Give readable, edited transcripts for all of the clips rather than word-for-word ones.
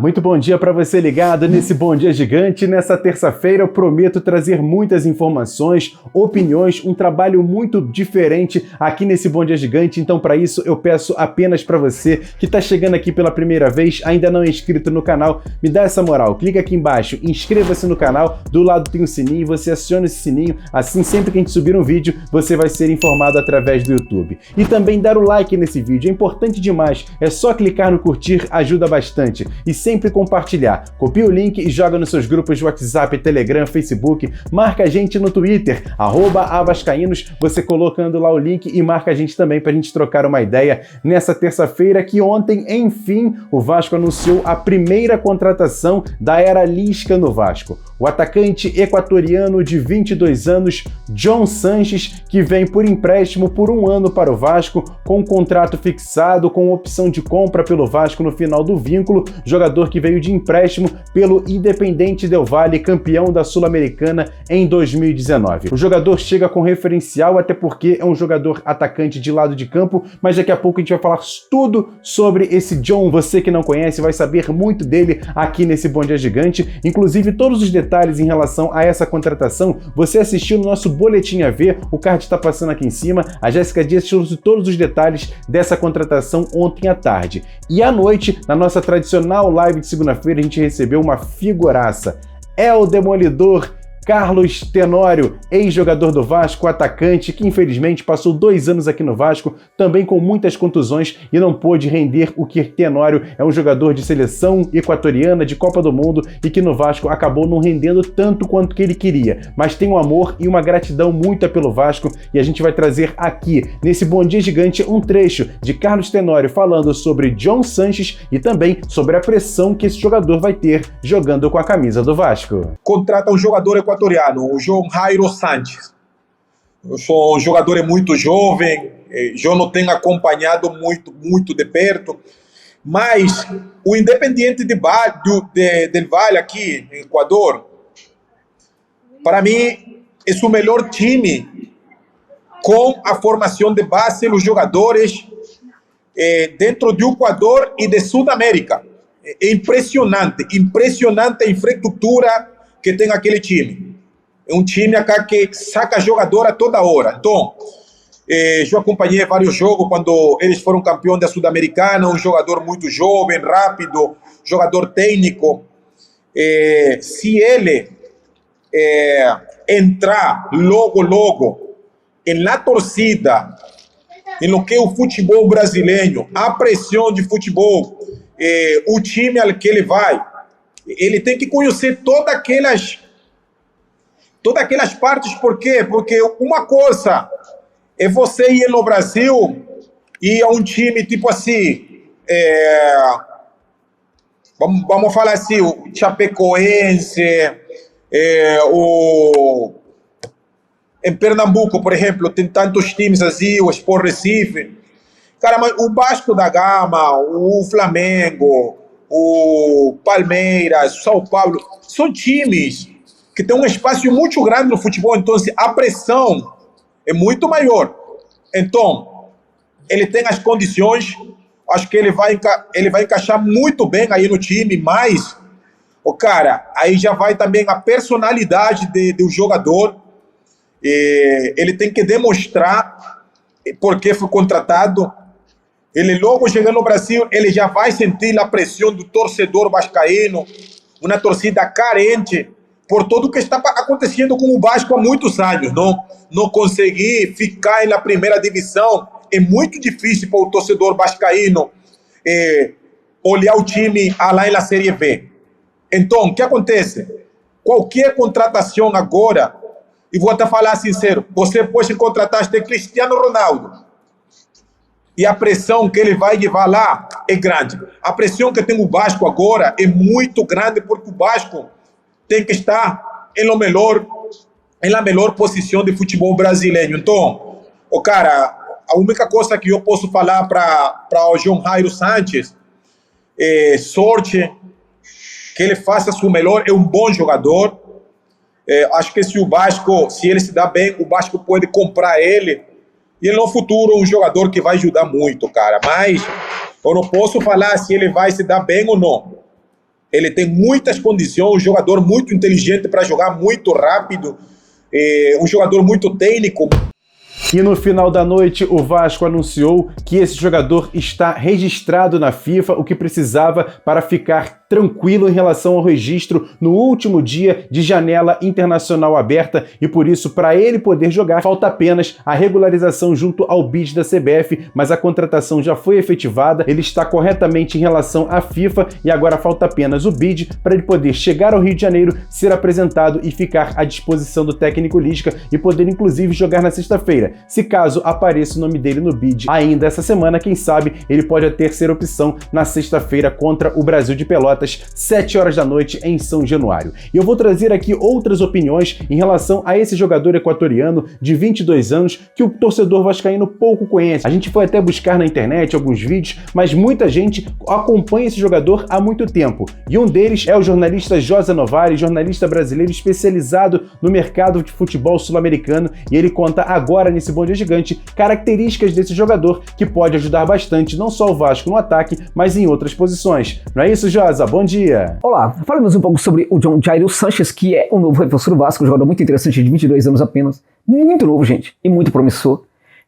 Muito bom dia para você ligado nesse Bom Dia Gigante. Nessa terça-feira eu prometo trazer muitas informações, opiniões, um trabalho muito diferente aqui nesse Bom Dia Gigante. Então para isso eu peço apenas para você que está chegando aqui pela primeira vez, ainda não é inscrito no canal, me dá essa moral, clica aqui embaixo, inscreva-se no canal, do lado tem um sininho, você aciona esse sininho, assim sempre que a gente subir um vídeo você vai ser informado através do YouTube. E também dar o like nesse vídeo, é importante demais, é só clicar no curtir, ajuda bastante. E sempre compartilhar. Copia o link e joga nos seus grupos de WhatsApp, Telegram, Facebook. Marca a gente no Twitter, @avascaínos. Você colocando lá o link e marca a gente também para a gente trocar uma ideia nessa terça-feira que ontem, enfim, o Vasco anunciou a primeira contratação da era Lisca no Vasco. O atacante equatoriano de 22 anos, John Sanches, que vem por empréstimo por 1 ano para o Vasco, com um contrato fixado, com opção de compra pelo Vasco no final do vínculo, jogador que veio de empréstimo pelo Independiente Del Valle, campeão da Sul-Americana em 2019. O jogador chega com referencial, até porque é um jogador atacante de lado de campo, mas daqui a pouco a gente vai falar tudo sobre esse John. Você que não conhece vai saber muito dele aqui nesse Bom Dia Gigante, inclusive todos os detalhes em relação a essa contratação, você assistiu no nosso Boletim AV, o card está passando aqui em cima, a Jéssica Dias trouxe todos os detalhes dessa contratação ontem à tarde. E à noite, na nossa tradicional live de segunda-feira, a gente recebeu uma figuraça. É o Demolidor Carlos Tenório, ex-jogador do Vasco, atacante, que infelizmente passou 2 anos aqui no Vasco, também com muitas contusões e não pôde render o que Tenório é um jogador de seleção equatoriana, de Copa do Mundo, e que no Vasco acabou não rendendo tanto quanto que ele queria, mas tem um amor e uma gratidão muita pelo Vasco, e a gente vai trazer aqui, nesse Bom Dia Gigante, um trecho de Carlos Tenório falando sobre John Sanches e também sobre a pressão que esse jogador vai ter jogando com a camisa do Vasco. Contrata um jogador equatoriano, o João Jairo Sanches. Eu sou um jogador muito jovem, eu não tenho acompanhado muito de perto, mas o Independiente del Valle aqui em Equador, para mim, é o melhor time com a formação de base dos jogadores dentro do Equador e de Sudamérica. É impressionante a infraestrutura que tem aquele time. É um time acá que saca jogador a toda hora. Então, eu acompanhei vários jogos quando eles foram campeões da Sul-Americana, um jogador muito jovem, rápido, jogador técnico. Se ele entrar logo na torcida, em lo que é o futebol brasileiro, a pressão de futebol, o time ao que ele vai, ele tem que conhecer todas aquelas partes. Por quê? Porque uma coisa é você ir no Brasil e a um time tipo assim, vamos falar assim, o Chapecoense, em Pernambuco, por exemplo, tem tantos times assim, o Sport Recife. Cara, mas o Vasco da Gama, o Flamengo, o Palmeiras, o São Paulo, são times que têm um espaço muito grande no futebol, então a pressão é muito maior. Então, ele tem as condições, acho que ele vai encaixar muito bem aí no time, mas, cara, aí já vai também a personalidade do jogador, ele tem que demonstrar porque foi contratado. Ele logo chegando no Brasil, ele já vai sentir a pressão do torcedor vascaíno, uma torcida carente por tudo o que está acontecendo com o Vasco há muitos anos. Não conseguir ficar na primeira divisão, é muito difícil para o torcedor vascaíno olhar o time lá na Série B. Então, o que acontece? Qualquer contratação agora, e vou até falar sincero, você pode contratar este Cristiano Ronaldo, e a pressão que ele vai levar lá é grande. A pressão que tem o Vasco agora é muito grande, porque o Vasco tem que estar na melhor posição de futebol brasileiro. Então, cara, a única coisa que eu posso falar para o João Jairo Sanches é sorte, que ele faça o melhor, é um bom jogador. Acho que se ele se dá bem, o Vasco pode comprar ele, e no futuro um jogador que vai ajudar muito, cara. Mas Eu não posso falar se ele vai se dar bem ou não. Ele tem muitas condições, um jogador muito inteligente para jogar muito rápido, um jogador muito técnico. E no final da noite, o Vasco anunciou que esse jogador está registrado na FIFA, o que precisava para ficar tranquilo em relação ao registro no último dia de janela internacional aberta, e por isso, para ele poder jogar, falta apenas a regularização junto ao BID da CBF, mas a contratação já foi efetivada, ele está corretamente em relação à FIFA e agora falta apenas o BID para ele poder chegar ao Rio de Janeiro, ser apresentado e ficar à disposição do técnico Lisca e poder inclusive jogar na sexta-feira. Se caso apareça o nome dele no BID ainda essa semana, quem sabe ele pode a terceira opção na sexta-feira contra o Brasil de Pelotas, 7 horas da noite em São Januário. E eu vou trazer aqui outras opiniões em relação a esse jogador equatoriano de 22 anos que o torcedor vascaíno pouco conhece. A gente foi até buscar na internet alguns vídeos, mas muita gente acompanha esse jogador há muito tempo. E um deles é o jornalista Josa Novari, jornalista brasileiro especializado no mercado de futebol sul-americano, e ele conta agora nesse Bom Dia Gigante características desse jogador que pode ajudar bastante não só o Vasco no ataque, mas em outras posições. Não é isso, Josa? Bom dia! Olá, falamos um pouco sobre o John Jairo Sanches, que é um novo reforço do Vasco, um jogador muito interessante, de 22 anos apenas, muito novo, gente, e muito promissor.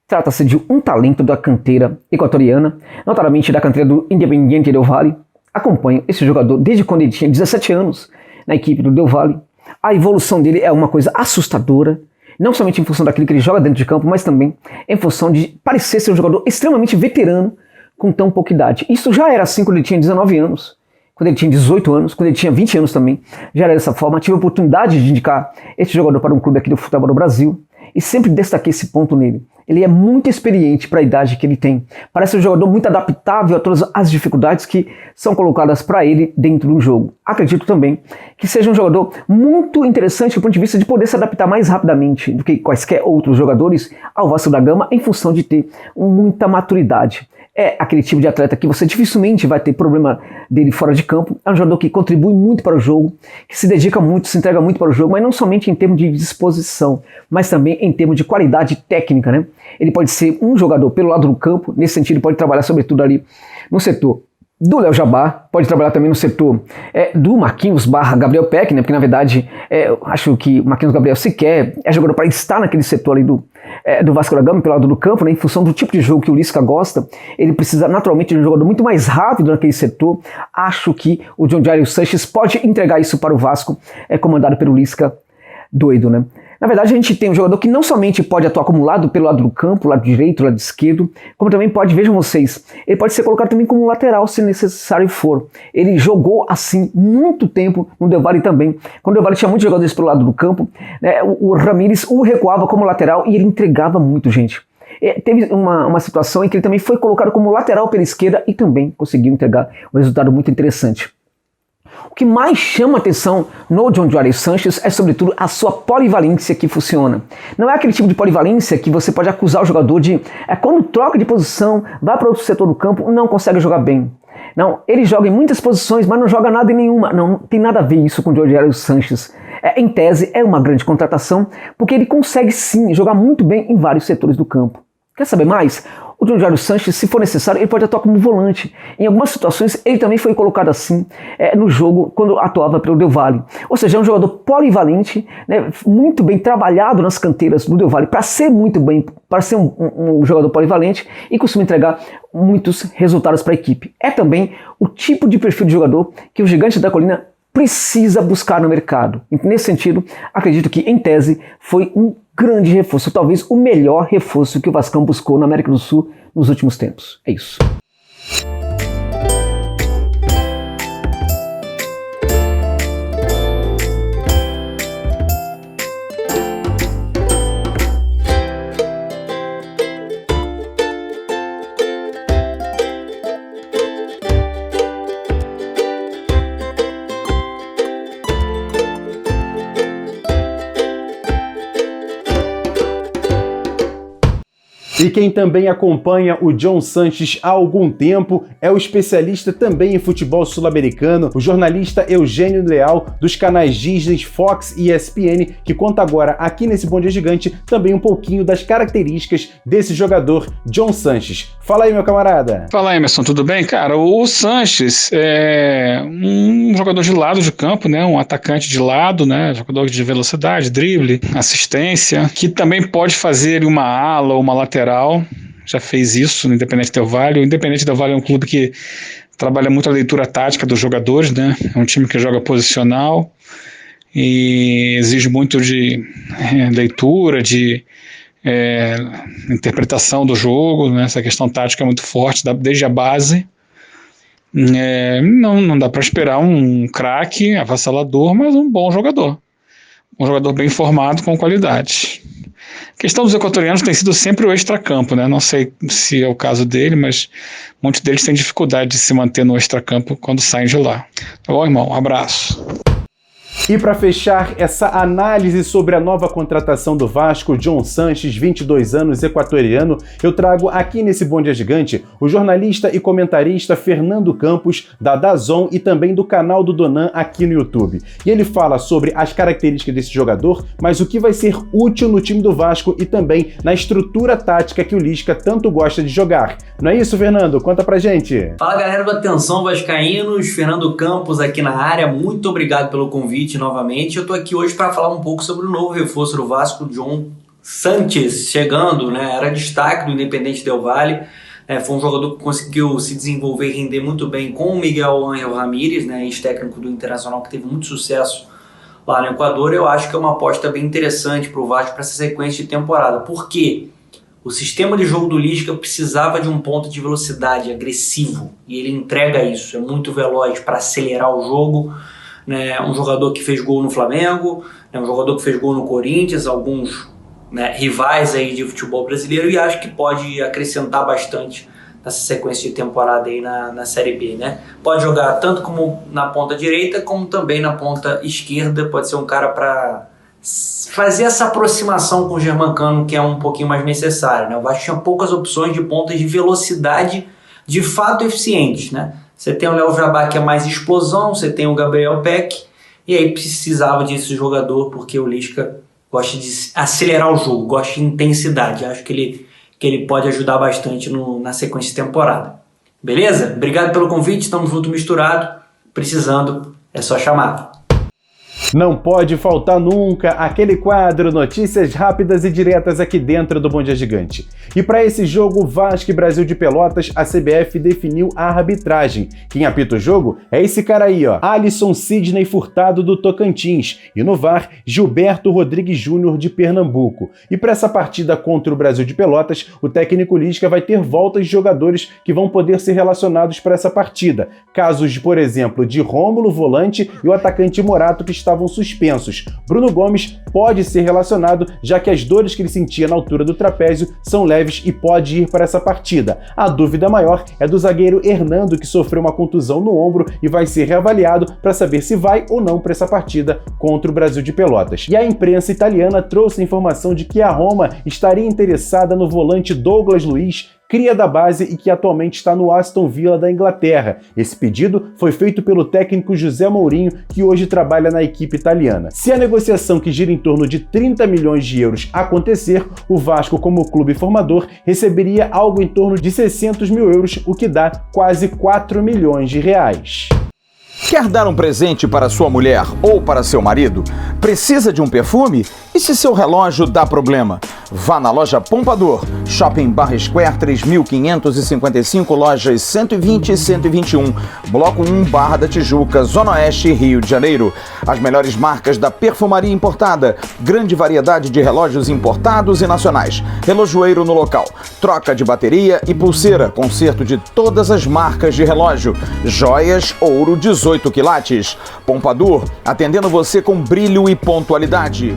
Trata-se de um talento da canteira equatoriana, notadamente da canteira do Independiente Del Valle. Acompanho esse jogador desde quando ele tinha 17 anos na equipe do Del Valle. A evolução dele é uma coisa assustadora, não somente em função daquilo que ele joga dentro de campo, mas também em função de parecer ser um jogador extremamente veterano com tão pouca idade. Isso já era assim quando ele tinha 19 anos, quando ele tinha 18 anos, quando ele tinha 20 anos também, já era dessa forma. Tive a oportunidade de indicar esse jogador para um clube aqui do futebol do Brasil e sempre destaquei esse ponto nele. Ele é muito experiente para a idade que ele tem. Parece um jogador muito adaptável a todas as dificuldades que são colocadas para ele dentro do jogo. Acredito também que seja um jogador muito interessante do ponto de vista de poder se adaptar mais rapidamente do que quaisquer outros jogadores ao Vasco da Gama, em função de ter muita maturidade. É aquele tipo de atleta que você dificilmente vai ter problema dele fora de campo. É um jogador que contribui muito para o jogo, que se dedica muito, se entrega muito para o jogo, mas não somente em termos de disposição, mas também em termos de qualidade técnica, né? Ele pode ser um jogador pelo lado do campo, nesse sentido pode trabalhar sobretudo ali no setor do Léo Jabá, pode trabalhar também no setor do Marquinhos / Gabriel Peck, né? Porque na verdade eu acho que o Marquinhos Gabriel sequer é jogador para estar naquele setor ali do Vasco da Gama, pelo lado do campo, né? Em função do tipo de jogo que o Lisca gosta, ele precisa naturalmente de um jogador muito mais rápido naquele setor. Acho que o John Jairo Sanches pode entregar isso para o Vasco, comandado pelo Lisca doido, né? Na verdade, a gente tem um jogador que não somente pode atuar como pelo lado do campo, lado direito, lado esquerdo, como também pode, vejam vocês, ele pode ser colocado também como lateral, se necessário for. Ele jogou assim muito tempo no Del Valle também. Quando o Del Valle tinha muitos jogadores pelo lado do campo, né, o Ramírez o recuava como lateral e ele entregava muito, gente. Teve uma situação em que ele também foi colocado como lateral pela esquerda e também conseguiu entregar um resultado muito interessante. O que mais chama atenção no John Jairo Sanches é, sobretudo, a sua polivalência que funciona. Não é aquele tipo de polivalência que você pode acusar o jogador de, quando troca de posição, vai para outro setor do campo, não consegue jogar bem. Não, ele joga em muitas posições, mas não joga nada em nenhuma. Não tem nada a ver isso com o John Jairo Sanches. Em tese, é uma grande contratação, porque ele consegue sim jogar muito bem em vários setores do campo. Quer saber mais? O John Jairo Sanches, se for necessário, ele pode atuar como volante. Em algumas situações, ele também foi colocado assim no jogo, quando atuava pelo Del Valle. Ou seja, é um jogador polivalente, né, muito bem trabalhado nas canteiras do Del Valle, para ser um jogador polivalente e costuma entregar muitos resultados para a equipe. É também o tipo de perfil de jogador que o Gigante da Colina precisa buscar no mercado. E nesse sentido, acredito que, em tese, foi um grande reforço, talvez o melhor reforço que o Vascão buscou na América do Sul nos últimos tempos. É isso. E quem também acompanha o John Sanches há algum tempo é o especialista também em futebol sul-americano, o jornalista Eugênio Leal, dos canais Disney, Fox e ESPN, que conta agora aqui nesse Bom Dia Gigante também um pouquinho das características desse jogador John Sanches. Fala aí, meu camarada. Fala, Emerson, tudo bem? Cara, o Sanches é um jogador de lado de campo, né? Um atacante de lado, né? Jogador de velocidade, drible, assistência, que também pode fazer uma ala ou uma lateral. Já fez isso no Independente Del Valle. O Independente Del Valle é um clube que trabalha muito a leitura tática dos jogadores, né? É um time que joga posicional e exige muito de leitura, de interpretação do jogo, né? Essa questão tática é muito forte desde a base. Não dá para esperar um craque avassalador, mas um bom jogador bem formado, com qualidade. A questão dos equatorianos tem sido sempre o extracampo, né? Não sei se é o caso dele, mas muitos deles têm dificuldade de se manter no extracampo quando saem de lá. Tá bom, irmão? Um abraço. E para fechar essa análise sobre a nova contratação do Vasco, John Sanches, 22 anos, equatoriano, eu trago aqui nesse Bom Dia Gigante o jornalista e comentarista Fernando Campos, da DAZN e também do canal do Donan aqui no YouTube. E ele fala sobre as características desse jogador, mas o que vai ser útil no time do Vasco e também na estrutura tática que o Lisca tanto gosta de jogar. Não é isso, Fernando? Conta pra gente. Fala, galera do Atenção Vascaínos, Fernando Campos aqui na área, muito obrigado pelo convite novamente. Eu tô aqui hoje para falar um pouco sobre o novo reforço do Vasco, John Sanches, chegando, né? Era destaque do Independente Del Valle. Foi um jogador que conseguiu se desenvolver e render muito bem com o Miguel Ángel Ramírez, né? Ex-técnico do Internacional, que teve muito sucesso lá no Equador. Eu acho que é uma aposta bem interessante para o Vasco para essa sequência de temporada. Por quê? O sistema de jogo do Lisca precisava de um ponto de velocidade agressivo e ele entrega isso. É muito veloz para acelerar o jogo. Né, um jogador que fez gol no Flamengo, né, um jogador que fez gol no Corinthians, alguns, né, rivais aí de futebol brasileiro, e acho que pode acrescentar bastante nessa sequência de temporada aí na Série B. Né? Pode jogar tanto como na ponta direita, como também na ponta esquerda. Pode ser um cara para fazer essa aproximação com o Germancano, que é um pouquinho mais necessário. Né? O Vasco tinha poucas opções de pontas de velocidade de fato eficientes, né? Você tem o Léo Jabá, que é mais explosão, você tem o Gabriel Peck, e aí precisava desse jogador, porque o Lisca gosta de acelerar o jogo, gosta de intensidade. Acho que ele pode ajudar bastante na sequência de temporada. Beleza? Obrigado pelo convite, estamos junto misturado. Precisando, é só chamar. Não pode faltar nunca aquele quadro Notícias Rápidas e Diretas aqui dentro do Bom Dia Gigante. E para esse jogo Vasco e Brasil de Pelotas, a CBF definiu a arbitragem. Quem apita o jogo é esse cara aí, ó, Alisson Sidney Furtado do Tocantins. E no VAR, Gilberto Rodrigues Júnior de Pernambuco. E para essa partida contra o Brasil de Pelotas, o técnico Lisca vai ter voltas de jogadores que vão poder ser relacionados para essa partida. Casos, por exemplo, de Rômulo, volante, e o atacante Morato, que estavam suspensos. Bruno Gomes pode ser relacionado, já que as dores que ele sentia na altura do trapézio são leves e pode ir para essa partida. A dúvida maior é do zagueiro Hernando, que sofreu uma contusão no ombro e vai ser reavaliado para saber se vai ou não para essa partida contra o Brasil de Pelotas. E a imprensa italiana trouxe a informação de que a Roma estaria interessada no volante Douglas Luiz, cria da base e que atualmente está no Aston Villa da Inglaterra. Esse pedido foi feito pelo técnico José Mourinho, que hoje trabalha na equipe italiana. Se a negociação, que gira em torno de 30 milhões de euros, acontecer, o Vasco, como clube formador, receberia algo em torno de 600 mil euros, o que dá quase 4 milhões de reais. Quer dar um presente para sua mulher ou para seu marido? Precisa de um perfume? E se seu relógio dá problema? Vá na loja Pompador, Shopping Barra Square 3555, lojas 120 e 121, Bloco 1, Barra da Tijuca, Zona Oeste, Rio de Janeiro. As melhores marcas da perfumaria importada, grande variedade de relógios importados e nacionais, relojoeiro no local, troca de bateria e pulseira, conserto de todas as marcas de relógio, joias, ouro 18 quilates. Pompador, atendendo você com brilho e pontualidade.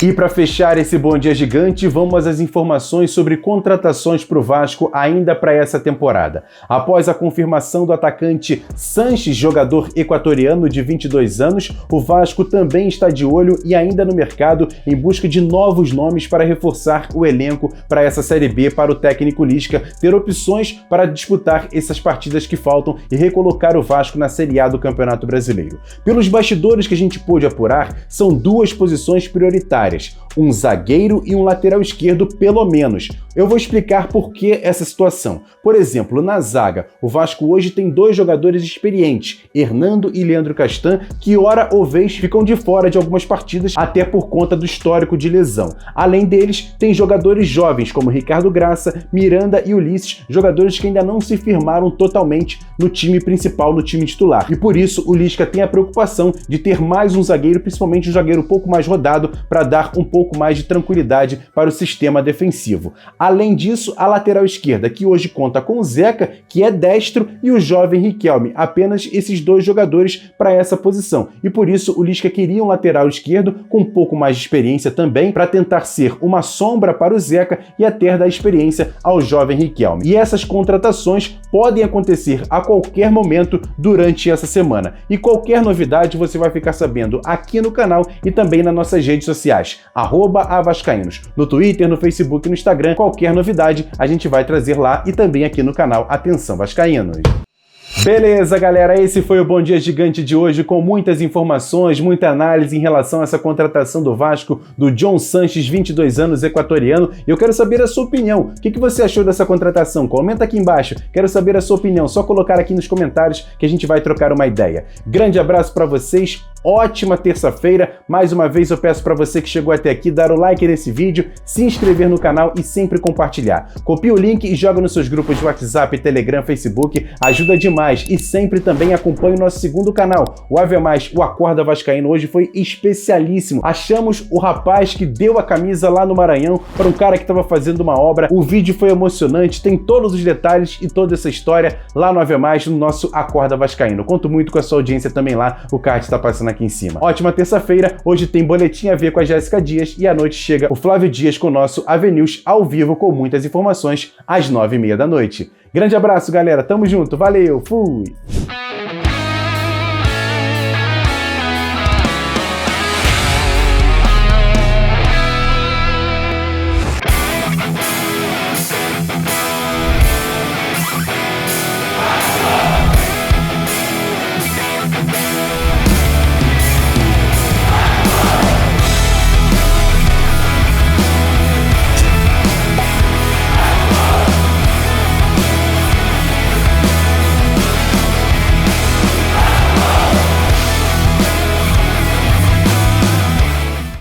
E para fechar esse Bom Dia Gigante, vamos às informações sobre contratações para o Vasco ainda para essa temporada. Após a confirmação do atacante Sanches, jogador equatoriano de 22 anos, o Vasco também está de olho e ainda no mercado em busca de novos nomes para reforçar o elenco para essa Série B, para o técnico Lisca ter opções para disputar essas partidas que faltam e recolocar o Vasco na Série A do Campeonato Brasileiro. Pelos bastidores que a gente pôde apurar, são duas posições prioritárias. Um zagueiro e um lateral esquerdo, pelo menos. Eu vou explicar por que essa situação. Por exemplo, na zaga, o Vasco hoje tem dois jogadores experientes, Hernando e Leandro Castan, que hora ou vez ficam de fora de algumas partidas, até por conta do histórico de lesão. Além deles, tem jogadores jovens, como Ricardo Graça, Miranda e Ulisses, jogadores que ainda não se firmaram totalmente no time principal, no time titular. E por isso, o Lisca tem a preocupação de ter mais um zagueiro, principalmente um zagueiro um pouco mais rodado, para dar um pouco mais de tranquilidade para o sistema defensivo. Além disso, a lateral esquerda, que hoje conta com o Zeca, que é destro, e o jovem Riquelme, apenas esses dois jogadores para essa posição. E por isso, o Lisca queria um lateral esquerdo com um pouco mais de experiência também, para tentar ser uma sombra para o Zeca e até dar experiência ao jovem Riquelme. E essas contratações podem acontecer a qualquer momento durante essa semana. E qualquer novidade você vai ficar sabendo aqui no canal e também nas nossas redes sociais, @avascaínos, no Twitter, no Facebook e no Instagram. Qualquer novidade a gente vai trazer lá e também aqui no canal Atenção Vascaínos. Beleza, galera, esse foi o Bom Dia Gigante de hoje, com muitas informações, muita análise em relação a essa contratação do Vasco, do John Sanches, 22 anos, equatoriano. E eu quero saber a sua opinião. O que você achou dessa contratação? Comenta aqui embaixo. Quero saber a sua opinião. Só colocar aqui nos comentários que a gente vai trocar uma ideia. Grande abraço para vocês. Ótima terça-feira. Mais uma vez eu peço para você que chegou até aqui dar o like nesse vídeo, se inscrever no canal e sempre compartilhar. Copia o link e joga nos seus grupos de WhatsApp, Telegram, Facebook. Ajuda demais. E sempre também acompanhe o nosso segundo canal, o Ave Mais, o Acorda Vascaíno. Hoje foi especialíssimo. Achamos o rapaz que deu a camisa lá no Maranhão para um cara que estava fazendo uma obra. O vídeo foi emocionante, tem todos os detalhes e toda essa história lá no Ave Mais, no nosso Acorda Vascaíno. Conto muito com a sua audiência também lá. O card está passando aqui em cima. Ótima terça-feira, hoje tem boletim a ver com a Jéssica Dias e à noite chega o Flávio Dias com o nosso Avenews ao vivo com muitas informações às 9h30 da noite. Grande abraço, galera, tamo junto, valeu, fui!